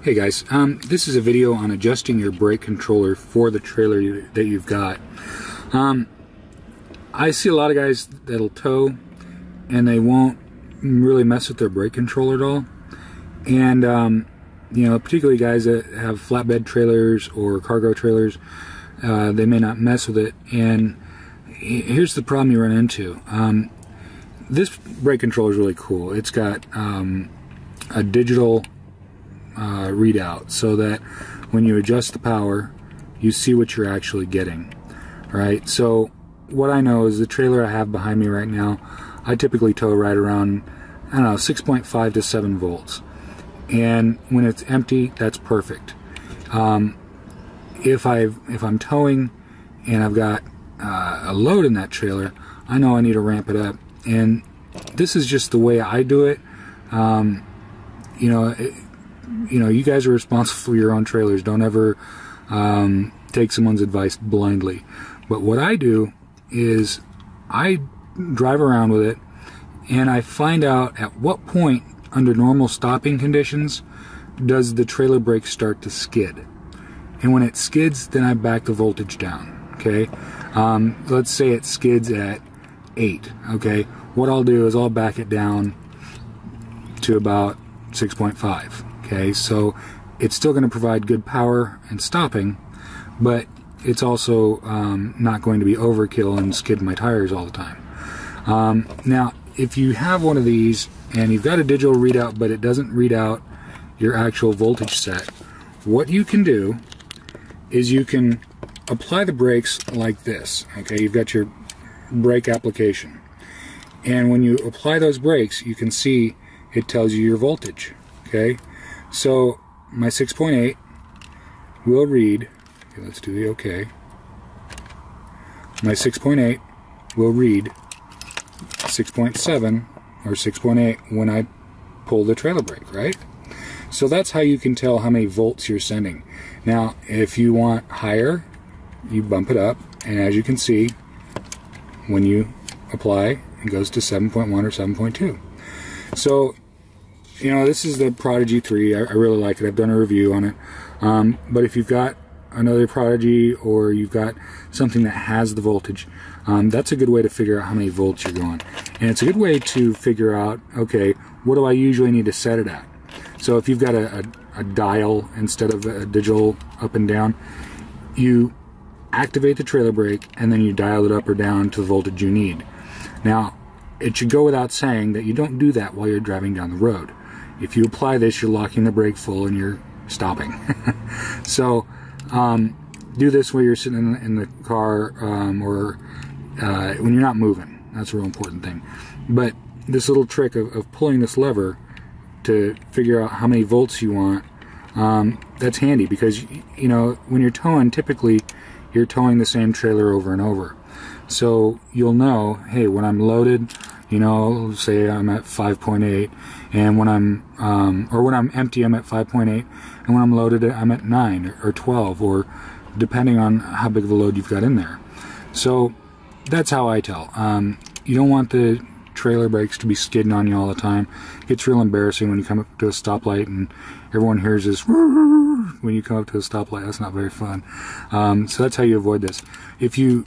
Hey guys, this is a video on adjusting your brake controller for the trailer that you've got. I see a lot of guys that'll tow and they won't really mess with their brake controller at all. And you know, particularly guys that have flatbed trailers or cargo trailers, they may not mess with it. And here's the problem you run into. This brake controller is really cool. It's got a digital readout, so that when you adjust the power, you see what you're actually getting. Right? So what I know is the trailer I have behind me right now, I typically tow right around, I don't know, 6.5 to 7 volts. And when it's empty, that's perfect. If I'm towing and I've got a load in that trailer, I know I need to ramp it up. And this is just the way I do it. You know, you guys are responsible for your own trailers. Don't ever take someone's advice blindly. But what I do is I drive around with it and I find out at what point under normal stopping conditions does the trailer brake start to skid. And when it skids, then I back the voltage down. Okay, let's say it skids at 8. Okay, what I'll do is I'll back it down to about 6.5. Okay, so it's still going to provide good power and stopping, but it's also not going to be overkill and skid my tires all the time. Now, if you have one of these and you've got a digital readout but it doesn't read out your actual voltage set, what you can do is you can apply the brakes like this. Okay, you've got your brake application, and when you apply those brakes, you can see it tells you your voltage. Okay, so my 6.8 will read, okay, let's do the OK. My 6.8 will read 6.7 or 6.8 when I pull the trailer brake, right? So that's how you can tell how many volts you're sending. Now, if you want higher, you bump it up, and as you can see, when you apply, it goes to 7.1 or 7.2. So, you know, this is the Prodigy 3. I really like it. I've done a review on it. But if you've got another Prodigy or you've got something that has the voltage, that's a good way to figure out how many volts you're going. And it's a good way to figure out, okay, what do I usually need to set it at? So if you've got a dial instead of a digital up and down, you activate the trailer brake and then you dial it up or down to the voltage you need. Now, it should go without saying that you don't do that while you're driving down the road. If you apply this, you're locking the brake full and you're stopping. So do this while you're sitting in the car or when you're not moving. That's a real important thing. But this little trick of pulling this lever to figure out how many volts you want, that's handy, because, you know, when you're towing, typically you're towing the same trailer over and over. So you'll know, hey, when I'm loaded, you know, say I'm at 5.8, and when I'm empty, I'm at 5.8, and when I'm loaded, I'm at 9 or 12, or depending on how big of a load you've got in there. So that's how I tell. You don't want the trailer brakes to be skidding on you all the time. It gets real embarrassing when you come up to a stoplight and everyone hears this when you come up to a stoplight. That's not very fun. So that's how you avoid this. If you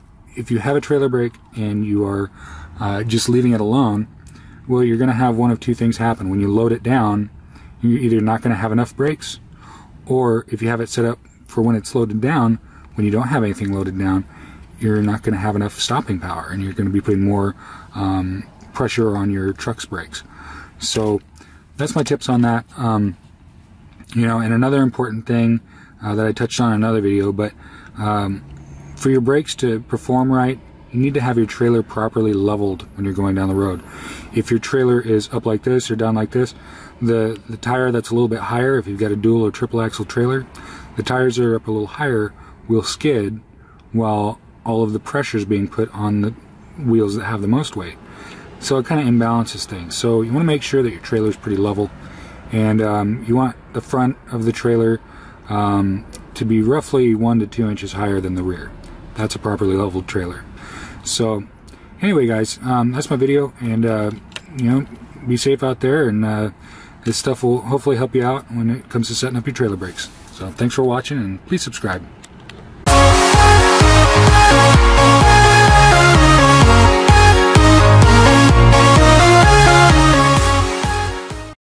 have a trailer brake and you are just leaving it alone, well, you're going to have one of two things happen. When you load it down, you're either not going to have enough brakes, or if you have it set up for when it's loaded down, when you don't have anything loaded down, you're not going to have enough stopping power, and you're going to be putting more pressure on your truck's brakes. So that's my tips on that. You know, and another important thing that I touched on in another video, but for your brakes to perform right, you need to have your trailer properly leveled when you're going down the road. If your trailer is up like this or down like this, the tire that's a little bit higher, if you've got a dual or triple axle trailer, the tires that are up a little higher will skid while all of the pressure is being put on the wheels that have the most weight. So it kind of imbalances things. So you want to make sure that your trailer is pretty level, and you want the front of the trailer to be roughly 1 to 2 inches higher than the rear. That's a properly leveled trailer. So anyway, guys, that's my video, and you know, be safe out there, and This stuff will hopefully help you out when it comes to setting up your trailer brakes. So thanks for watching, and please subscribe.